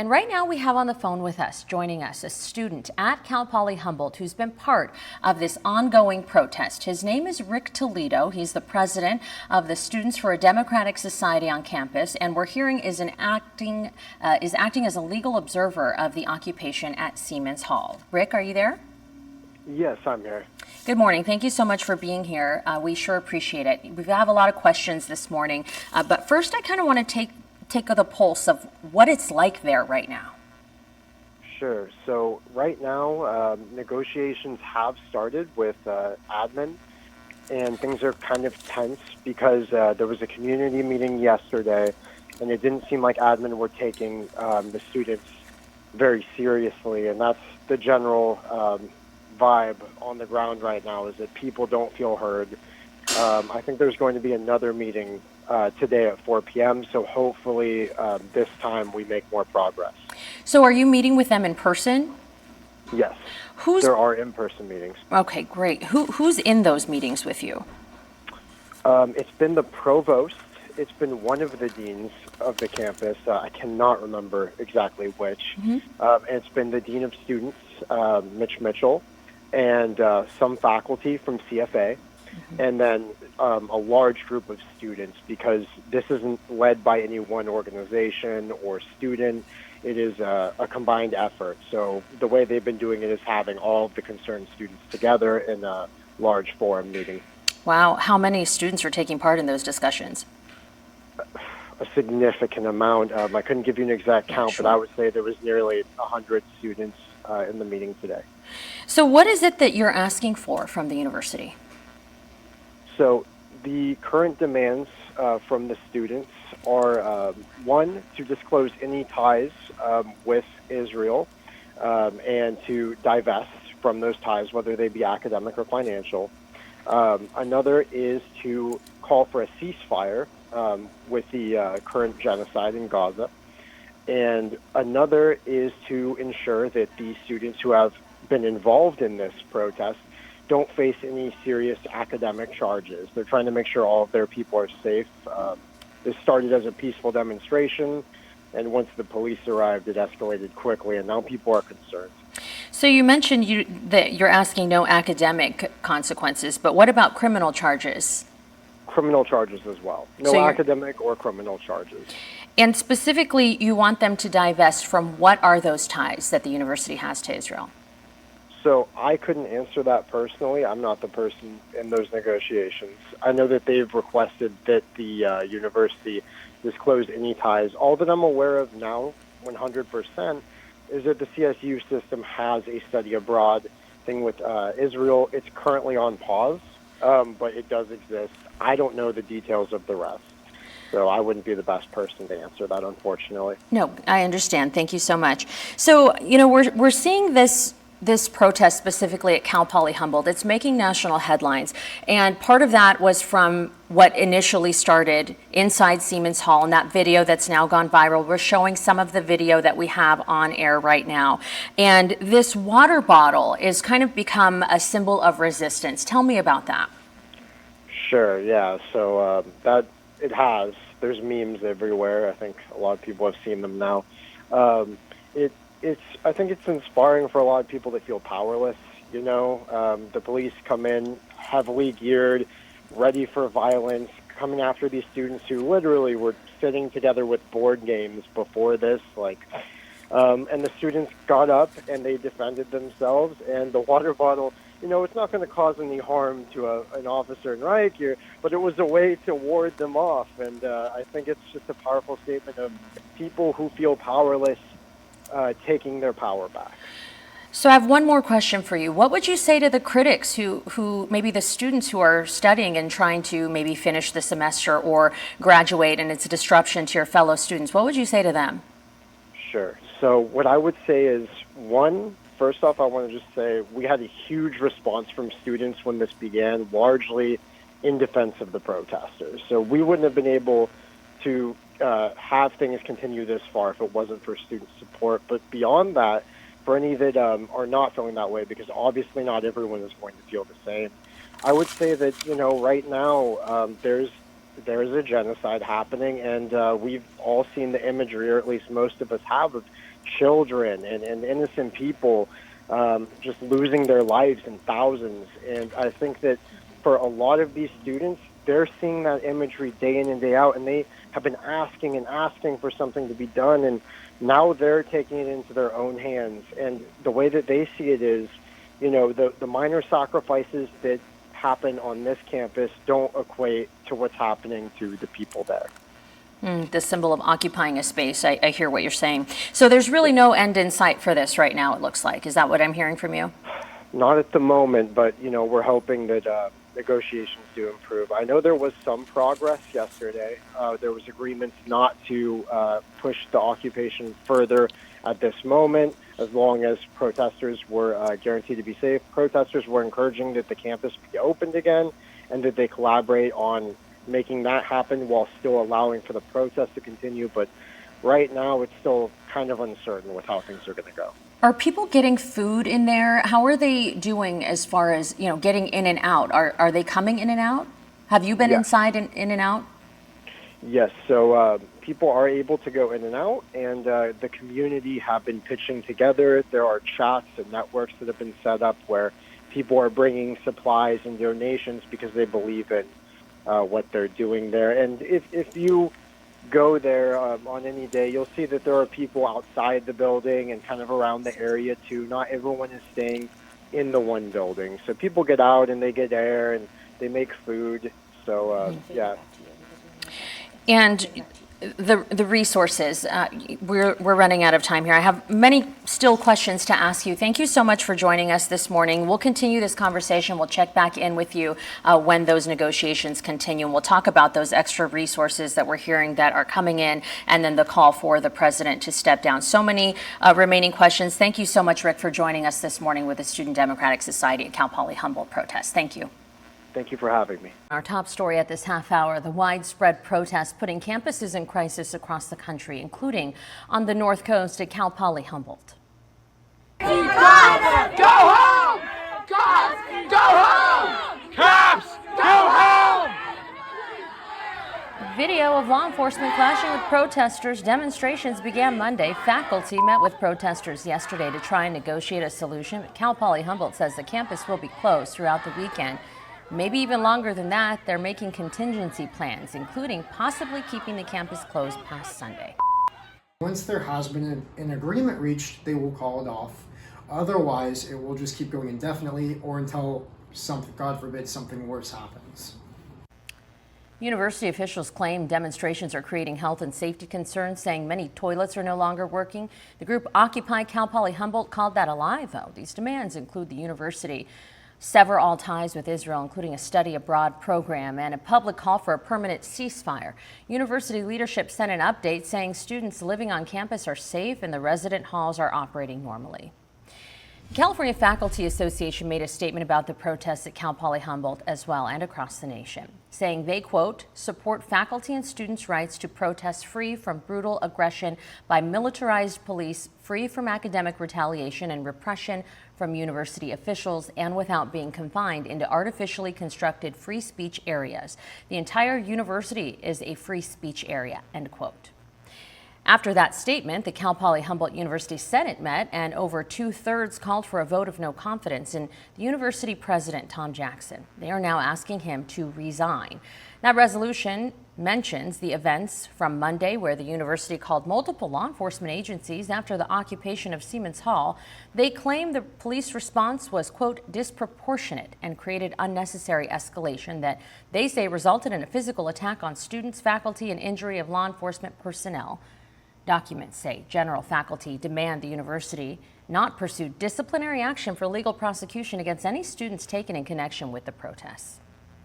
And right now we have on the phone with us, joining us, a student at Cal Poly Humboldt who's been part of this ongoing protest. His name is Rick Toledo. He's the president of the Students for a Democratic Society on campus, and we're hearing is acting as a legal observer of the occupation at Siemens Hall. Rick, are you there? Yes, I'm here. Good morning. Thank you so much for being here. We sure appreciate it. We have a lot of questions this morning, but first I kind of want to take the pulse of what it's like there right now. Sure. So right now, negotiations have started with admin, and things are kind of tense because there was a community meeting yesterday, and it didn't seem like admin were taking the students very seriously, and that's the general vibe on the ground right now, is that people don't feel heard. I think there's going to be another meeting today at 4 p.m., so hopefully this time we make more progress. So are you meeting with them in person? Yes, there are in-person meetings. Okay, great. Who's in those meetings with you? It's been the provost, it's been one of the deans of the campus, I cannot remember exactly which, and it's been the dean of students, Mitch Mitchell, and some faculty from CFA, and then a large group of students, because this isn't led by any one organization or student. It is a combined effort. So the way they've been doing it is having all of the concerned students together in a large forum meeting. Wow. How many students are taking part in those discussions? A significant amount. I couldn't give you an exact count, but I would say there was nearly 100 students in the meeting today. So what is it that you're asking for from the university? So the current demands from the students are, one, to disclose any ties with Israel and to divest from those ties, whether they be academic or financial. Another is to call for a ceasefire with the current genocide in Gaza. And another is to ensure that the students who have been involved in this protest don't face any serious academic charges. They're trying to make sure all of their people are safe. This started as a peaceful demonstration, and once the police arrived, it escalated quickly, and now people are concerned. So you mentioned that you're asking no academic consequences, but what about criminal charges? Criminal charges as well. No academic or criminal charges. And specifically, you want them to divest from what are those ties that the university has to Israel? So I couldn't answer that personally. I'm not the person in those negotiations. I know that they've requested that the university disclose any ties. All that I'm aware of now, 100%, is that the CSU system has a study abroad thing with Israel. It's currently on pause, but it does exist. I don't know the details of the rest, so I wouldn't be the best person to answer that, unfortunately. No, I understand. Thank you so much. So, you know, we're seeing this protest specifically at Cal Poly Humboldt. It's making national headlines, and part of that was from what initially started inside Siemens Hall, and that video that's now gone viral. We're showing some of the video that we have on air right now. And this water bottle is kind of become a symbol of resistance. Tell me about that. Sure, yeah. So that it has. There's memes everywhere. I think a lot of people have seen them now. I think it's inspiring for a lot of people that feel powerless. You know, the police come in heavily geared, ready for violence, coming after these students who literally were sitting together with board games before this. And the students got up and they defended themselves. And the water bottle, you know, it's not going to cause any harm to an officer in riot gear, but it was a way to ward them off. And I think it's just a powerful statement of people who feel powerless taking their power back. So I have one more question for you. What would you say to the critics who maybe the students who are studying and trying to maybe finish the semester or graduate, and it's a disruption to your fellow students? What would you say to them? Sure. So what I would say is, one, first off, I want to just say we had a huge response from students when this began, largely in defense of the protesters. So we wouldn't have been able to have things continue this far if it wasn't for student support. But beyond that, for any that are not feeling that way, because obviously not everyone is going to feel the same, I would say that, you know, right now there's there is a genocide happening, and we've all seen the imagery, or at least most of us have, of children and innocent people just losing their lives in thousands. And I think that for a lot of these students, they're seeing that imagery day in and day out, and they have been asking and asking for something to be done, and now they're taking it into their own hands. And the way that they see it is, the minor sacrifices that happen on this campus don't equate to what's happening to the people there. The symbol of occupying a space. I hear what you're saying. So there's really no end in sight for this right now, it looks like. Is that what I'm hearing from you? Not at the moment, but, we're hoping that negotiations do improve. I know there was some progress yesterday. There was agreements not to push the occupation further at this moment, as long as protesters were guaranteed to be safe. Protesters were encouraging that the campus be opened again and that they collaborate on making that happen while still allowing for the protest to continue. But right now, it's still kind of uncertain with how things are going to go. Are people getting food in there? How are they doing as far as, getting in and out? Are they coming in and out? Have you been inside and in and out? Yes, so people are able to go in and out, and the community have been pitching together. There are chats and networks that have been set up where people are bringing supplies and donations because they believe in what they're doing there. And if you go there on any day, you'll see that there are people outside the building and kind of around the area too. Not everyone is staying in the one building. So people get out and they get air and they make food. So, yeah. And the resources, we're running out of time here. I have many still questions to ask you. Thank you so much for joining us this morning. We'll continue this conversation. We'll check back in with you when those negotiations continue. And we'll talk about those extra resources that we're hearing that are coming in, and then the call for the president to step down. So many remaining questions. Thank you so much, Rick, for joining us this morning with the Student Democratic Society at Cal Poly Humboldt protest. Thank you. Thank you for having me. Our top story at this half hour, the widespread protests putting campuses in crisis across the country, including on the North Coast at Cal Poly Humboldt. Go home! Cops, go home! Cops, go home! Video of law enforcement clashing with protesters. Demonstrations began Monday. Faculty met with protesters yesterday to try and negotiate a solution. Cal Poly Humboldt says the campus will be closed throughout the weekend. Maybe even longer than that. They're making contingency plans, including possibly keeping the campus closed past Sunday. Once there has been an agreement reached, they will call it off. Otherwise, it will just keep going indefinitely or until something, God forbid, something worse happens. University officials claim demonstrations are creating health and safety concerns, saying many toilets are no longer working. The group Occupy Cal Poly Humboldt called that a lie, though. These demands include the university sever all ties with Israel, including a study abroad program and a public call for a permanent ceasefire. University leadership sent an update saying students living on campus are safe and the resident halls are operating normally. The California Faculty Association made a statement about the protests at Cal Poly Humboldt as well and across the nation, saying they, quote, support faculty and students' rights to protest free from brutal aggression by militarized police, free from academic retaliation and repression from university officials, and without being confined into artificially constructed free speech areas. The entire university is a free speech area, end quote. After that statement, the Cal Poly Humboldt University Senate met and over 2/3 called for a vote of no confidence in the university president, Tom Jackson. They are now asking him to resign. That resolution mentions the events from Monday where the university called multiple law enforcement agencies after the occupation of Siemens Hall. They claim the police response was, quote, disproportionate and created unnecessary escalation that they say resulted in a physical attack on students, faculty, and injury of law enforcement personnel. Documents say general faculty demand the university not pursue disciplinary action for legal prosecution against any students taken in connection with the protests.